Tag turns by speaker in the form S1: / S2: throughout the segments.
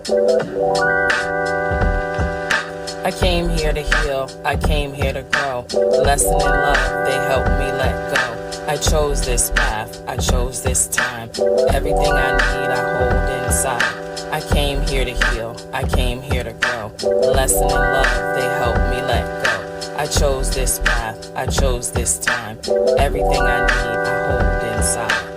S1: I came here to heal, I came here to grow. Lesson in love, they helped me let go. I chose this path, I chose this time. Everything I need, I hold inside. I came here to heal, I came here to grow. Lesson in love, they helped me let go. I chose this path, I chose this time. Everything I need, I hold inside.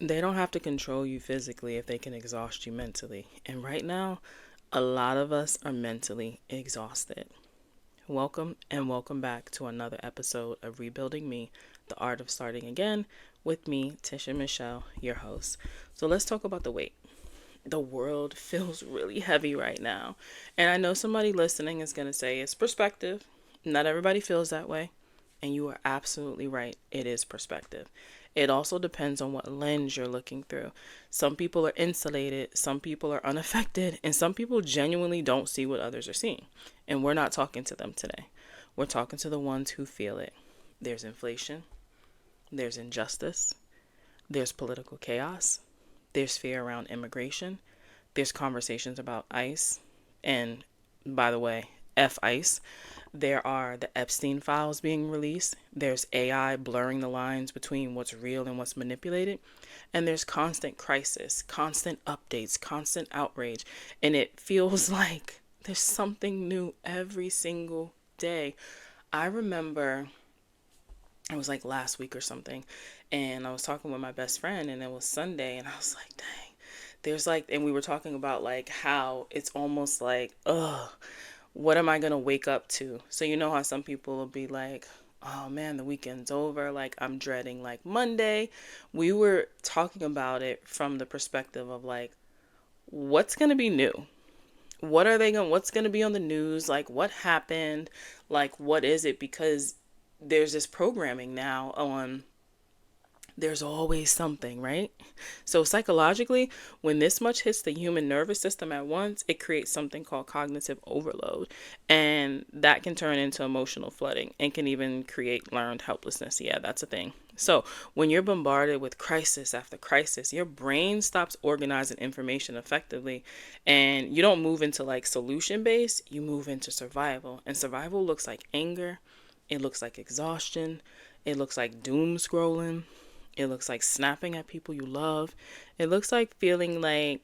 S1: They don't have to control you physically if they can exhaust you mentally. And right now, a lot of us are mentally exhausted. Welcome and welcome back to another episode of Rebuilding Me, the Art of Starting Again, with me, Tisha Michelle, your host. So let's talk about the weight. The world feels really heavy right now. And I know somebody listening is going to say it's perspective. Not everybody feels that way. And you are absolutely right. It is perspective. It also depends on what lens you're looking through. Some people are insulated, some people are unaffected, and some people genuinely don't see what others are seeing. And we're not talking to them today. We're talking to the ones who feel it. There's inflation, there's injustice, there's political chaos, there's fear around immigration, there's conversations about ICE, and by the way, F ICE. There are the Epstein files being released. There's AI blurring the lines between what's real and what's manipulated. And there's constant crisis, constant updates, constant outrage. And it feels like there's something new every single day. I remember it was like last week or something. And I was talking with my best friend and it was Sunday. And I was like, dang, there's like, and we were talking about like how it's almost like, what am I going to wake up to? So you know how some people will be like, oh man, the weekend's over. Like I'm dreading like Monday. We were talking about it from the perspective of like, what's going to be new? What's going to be on the news? Like what happened? Like what is it? Because there's this programming now on there's always something, right? So psychologically, when this much hits the human nervous system at once, it creates something called cognitive overload. And that can turn into emotional flooding and can even create learned helplessness. Yeah, that's a thing. So when you're bombarded with crisis after crisis, your brain stops organizing information effectively and you don't move into like solution based, you move into survival. And survival looks like anger, it looks like exhaustion, it looks like doom scrolling. It looks like snapping at people you love. It looks like feeling like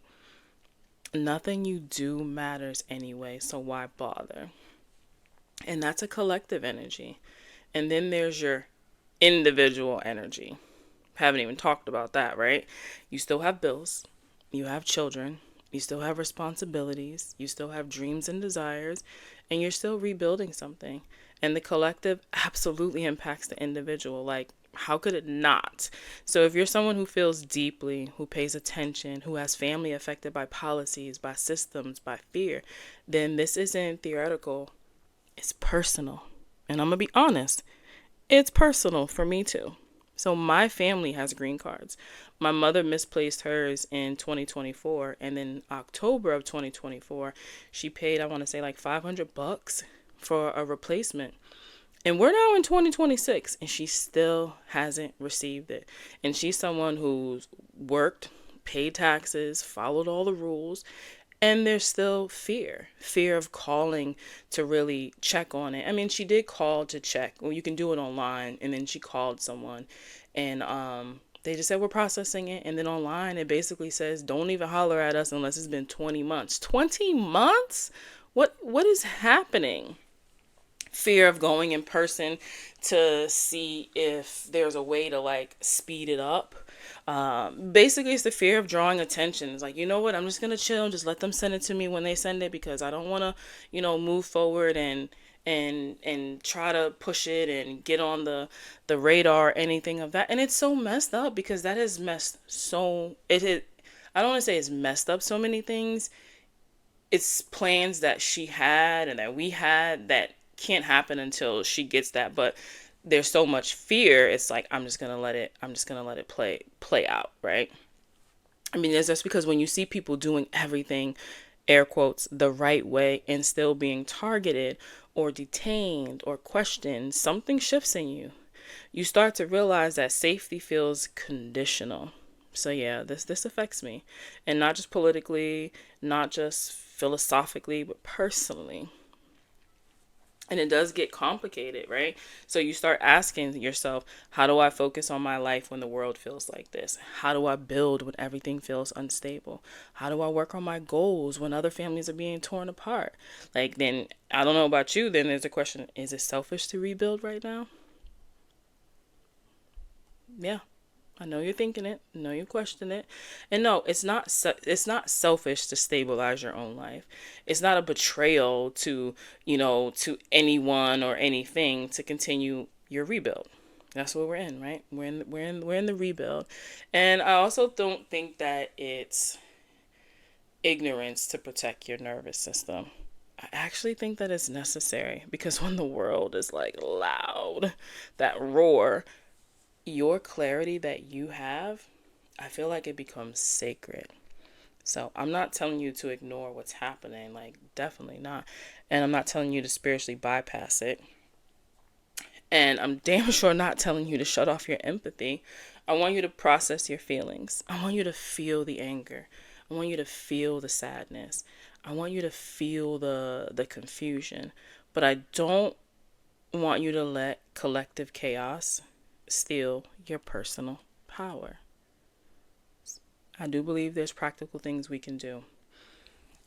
S1: nothing you do matters anyway, so why bother? And that's a collective energy. And then there's your individual energy. Haven't even talked about that, right? You still have bills. You have children. You still have responsibilities. You still have dreams and desires. And you're still rebuilding something. And the collective absolutely impacts the individual. Like, how could it not? So if you're someone who feels deeply, who pays attention, who has family affected by policies, by systems, by fear, then this isn't theoretical. It's personal. And I'm going to be honest. It's personal for me too. So my family has green cards. My mother misplaced hers in 2024. And then October of 2024, she paid, I want to say like $500 for a replacement. And we're now in 2026 and she still hasn't received it. And she's someone who's worked, paid taxes, followed all the rules. And there's still fear of calling to really check on it. I mean, she did call to check. Well, you can do it online. And then she called someone and they just said, we're processing it. And then online, it basically says, don't even holler at us unless it's been 20 months. 20 months? What is happening? Fear of going in person to see if there's a way to like speed it up. Basically it's the fear of drawing attention. It's like, you know what, I'm just gonna chill, just let them send it to me when they send it because I don't want to, move forward and try to push it and get on the radar or anything of that. And it's so messed up because that has messed so it is. I don't want to say it's messed up so many things. It's plans that she had and that we had that can't happen until she gets that. But there's so much fear. It's like, I'm just going to let it play out. Right. I mean, that's because when you see people doing everything, air quotes, the right way and still being targeted or detained or questioned, something shifts in you. you start to realize that safety feels conditional. So yeah, this affects me, and not just politically, not just philosophically, but personally. And it does get complicated, right? So you start asking yourself, how do I focus on my life when the world feels like this? How do I build when everything feels unstable? How do I work on my goals when other families are being torn apart? Like, then I don't know about you, then there's a question, is it selfish to rebuild right now? Yeah. I know you're thinking it. I know you're questioning it. And no, it's not selfish to stabilize your own life. It's not a betrayal to, to anyone or anything to continue your rebuild. That's what we're in, right? We're in the rebuild. And I also don't think that it's ignorance to protect your nervous system. I actually think that it's necessary, because when the world is like loud, that roar, your clarity that you have, I feel like it becomes sacred. So I'm not telling you to ignore what's happening, like, definitely not. And I'm not telling you to spiritually bypass it. And I'm damn sure not telling you to shut off your empathy. I want you to process your feelings. I want you to feel the anger. I want you to feel the sadness. I want you to feel the confusion. But I don't want you to let collective chaos steal your personal power. I do believe there's practical things we can do.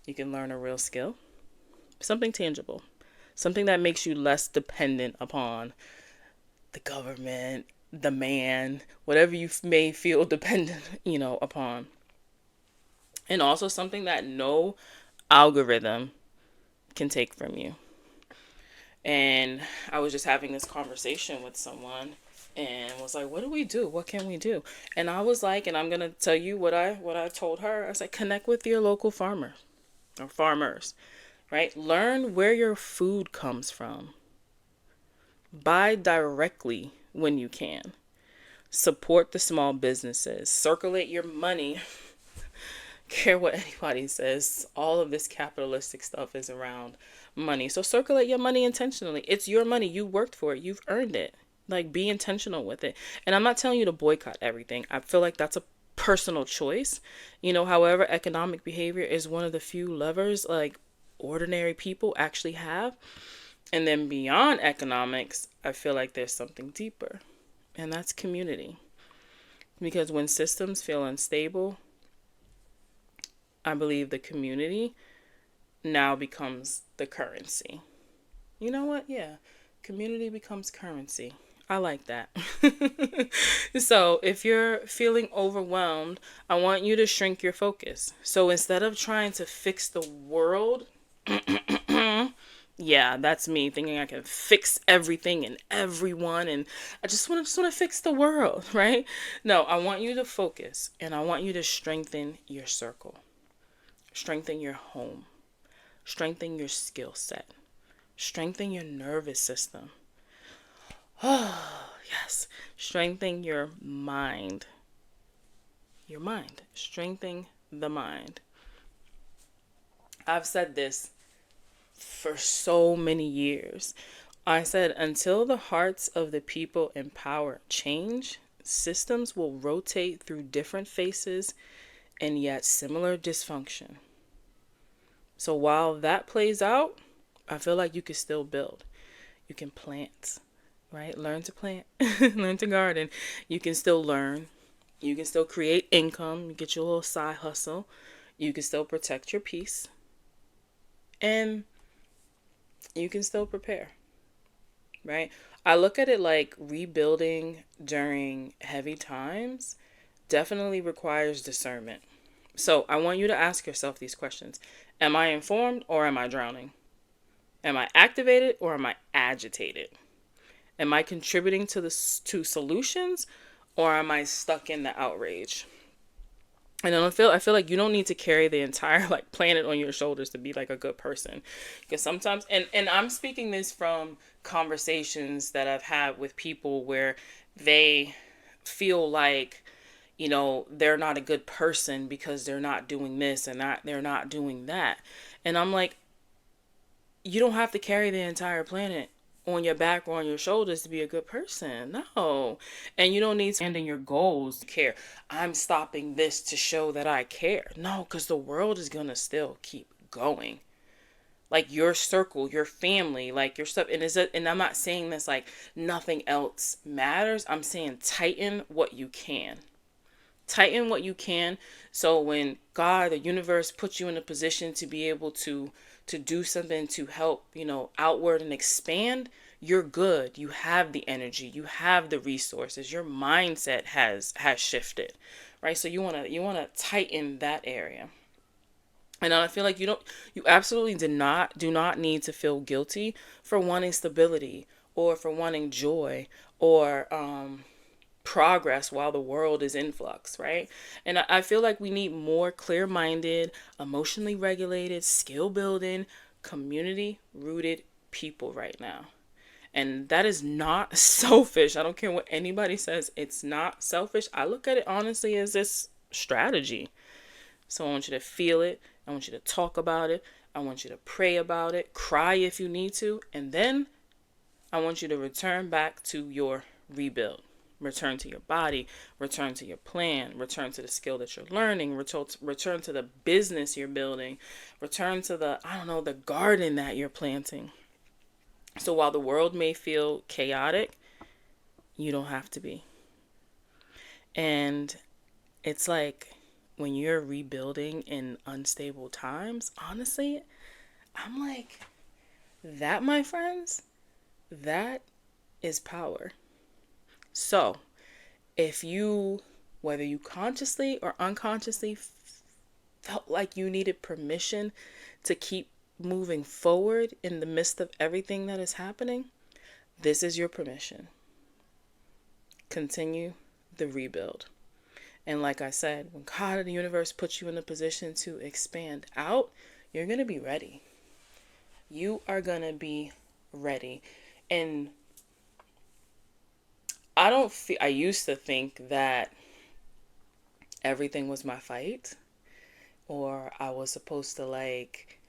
S1: You can learn a real skill, something tangible, something that makes you less dependent upon the government, the man, whatever you may feel dependent, upon. And also something that no algorithm can take from you. And I was just having this conversation with someone and was like, what do we do? What can we do? And I was like, and I'm going to tell you what I told her. I was like, connect with your local farmer or farmers, right? Learn where your food comes from. Buy directly when you can. Support the small businesses. Circulate your money. Care what anybody says. All of this capitalistic stuff is around money. So circulate your money intentionally. It's your money. You worked for it. You've earned it. Like, be intentional with it. And I'm not telling you to boycott everything. I feel like that's a personal choice. However, economic behavior is one of the few levers like ordinary people actually have. And then beyond economics, I feel like there's something deeper. And that's community. Because when systems feel unstable, I believe the community now becomes the currency. You know what? Yeah. Community becomes currency. I like that. So if you're feeling overwhelmed, I want you to shrink your focus. So instead of trying to fix the world, yeah, that's me thinking I can fix everything and everyone, and I just want to fix the world, right? No, I want you to focus, and I want you to strengthen your circle, strengthen your home, strengthen your skill set, strengthen your nervous system. Oh, yes. Strengthen your mind. Your mind. Strengthen the mind. I've said this for so many years. I said, until the hearts of the people in power change, systems will rotate through different faces and yet similar dysfunction. So while that plays out, I feel like you can still build. You can plant, right? Learn to plant, learn to garden. You can still learn. You can still create income. You get your little side hustle. You can still protect your peace. And you can still prepare, right? I look at it like rebuilding during heavy times definitely requires discernment. So I want you to ask yourself these questions. Am I informed or am I drowning? Am I activated or am I agitated? Am I contributing to solutions or am I stuck in the outrage? And I feel like you don't need to carry the entire like planet on your shoulders to be like a good person. Because sometimes, and I'm speaking this from conversations that I've had with people where they feel like, they're not a good person because they're not doing this and that, they're not doing that. And I'm like, you don't have to carry the entire planet on your back or on your shoulders to be a good person. No. And you don't need to end in your goals to care. I'm stopping this to show that I care. No, because the world is going to still keep going. Like your circle, your family, like your stuff. And I'm not saying this like nothing else matters. I'm saying tighten what you can. Tighten what you can, so when God, the universe, puts you in a position to be able to do something to help, outward and expand, you're good. You have the energy, you have the resources, your mindset has shifted, right? So you want to tighten that area. And I feel like you absolutely do not need to feel guilty for wanting stability or for wanting joy or progress while the world is in flux, right? And I feel like we need more clear minded, emotionally regulated, skill building, community rooted people right now. And that is not selfish. I don't care what anybody says. It's not selfish. I look at it honestly as this strategy. So I want you to feel it. I want you to talk about it. I want you to pray about it. Cry if you need to. And then I want you to return back to your rebuild. Return to your body, return to your plan, return to the skill that you're learning, return to the business you're building, return to the garden that you're planting. So while the world may feel chaotic, you don't have to be. And it's like when you're rebuilding in unstable times, honestly, I'm like, that, my friends, that is power. So, if you, whether you consciously or unconsciously felt like you needed permission to keep moving forward in the midst of everything that is happening, this is your permission. Continue the rebuild. And like I said, when God and the universe puts you in a position to expand out, you're going to be ready. You are going to be ready. And I used to think that everything was my fight, or I was supposed to like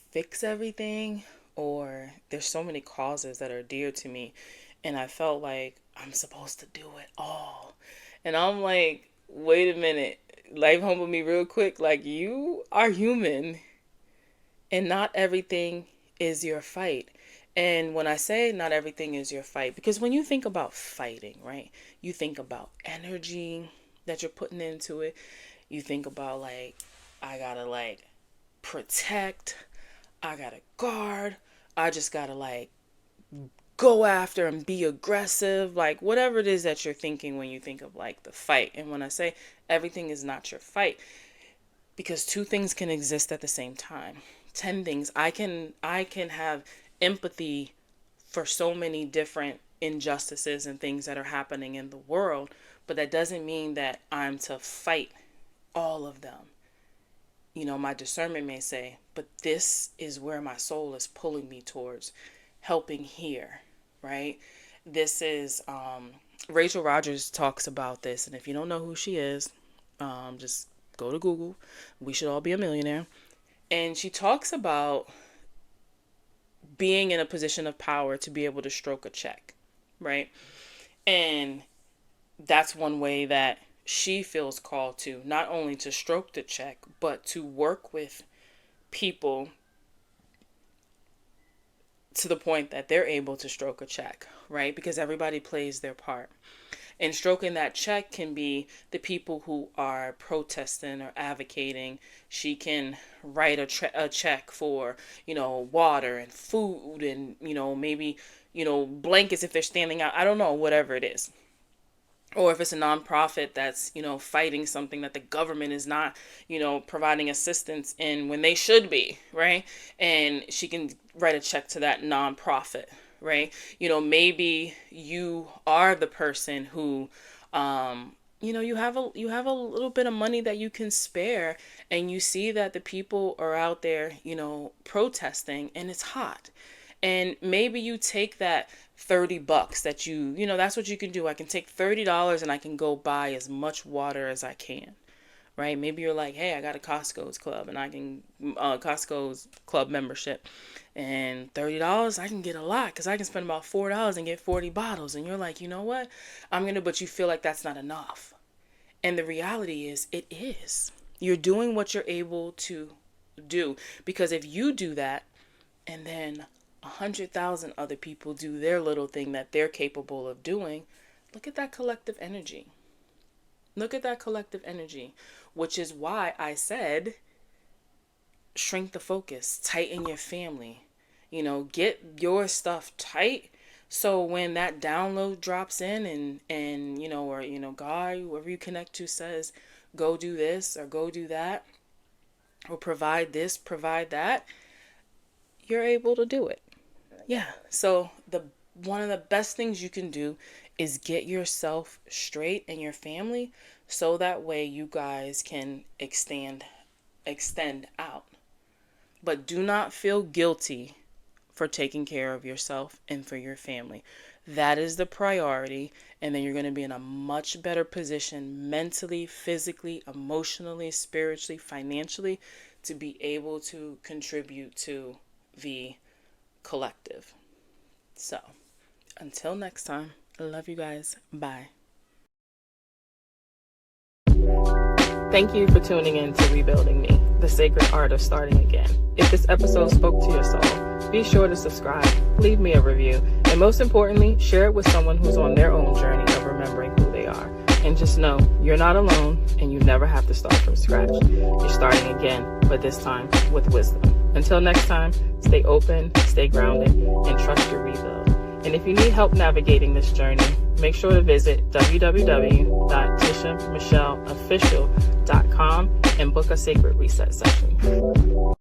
S1: fix everything, or there's so many causes that are dear to me, and I felt like I'm supposed to do it all. And I'm like, wait a minute, life humbled me real quick. Like, you are human, and not everything is your fight. And when I say not everything is your fight, because when you think about fighting, right, you think about energy that you're putting into it. You think about like, I gotta like protect, I gotta guard, I just gotta like go after and be aggressive, like whatever it is that you're thinking when you think of like the fight. And when I say everything is not your fight, because two things can exist at the same time. 10 things. I can have empathy for so many different injustices and things that are happening in the world, but that doesn't mean that I'm to fight all of them. My discernment may say, but this is where my soul is pulling me towards helping here, right? This is Rachel Rogers talks about this, and if you don't know who she is, just go to Google. We Should All Be a Millionaire. And she talks about being in a position of power to be able to stroke a check, right? And that's one way that she feels called to, not only to stroke the check, but to work with people to the point that they're able to stroke a check, right? Because everybody plays their part. And stroking that check can be the people who are protesting or advocating. She can write a check for, water and food and, maybe, blankets if they're standing out. I don't know, whatever it is. Or if it's a nonprofit that's, fighting something that the government is not, providing assistance in when they should be, right? And she can write a check to that nonprofit, right? Maybe you are the person who, you have a little bit of money that you can spare, and you see that the people are out there, protesting, and it's hot. And maybe you take that $30 that that's what you can do. I can take $30 and I can go buy as much water as I can. right? Maybe you're like, hey, I got a Costco's club and I can, Costco's club membership, and $30, I can get a lot because I can spend about $4 and get 40 bottles. And you're like, you know what? But you feel like that's not enough. And the reality is, it is. You're doing what you're able to do. Because if you do that, and then 100,000 other people do their little thing that they're capable of doing, look at that collective energy. Look at that collective energy, which is why I said, shrink the focus, tighten your family, get your stuff tight. So when that download drops in or God, whoever you connect to says, go do this or go do that, or provide this, provide that, you're able to do it. Yeah. So one of the best things you can do is get yourself straight and your family, so that way you guys can extend out. But do not feel guilty for taking care of yourself and for your family. That is the priority. And then you're going to be in a much better position mentally, physically, emotionally, spiritually, financially, to be able to contribute to the collective. So until next time, I love you guys. Bye. Thank you for tuning in to Rebuilding Me, the sacred art of starting again. If this episode spoke to your soul, be sure to subscribe, leave me a review, and most importantly, share it with someone who's on their own journey of remembering who they are. And just know, you're not alone, and you never have to start from scratch. You're starting again, but this time with wisdom. Until next time, stay open, stay grounded, and trust your rebuild. And if you need help navigating this journey, make sure to visit www.tishamichelleofficial.com and book a sacred reset session.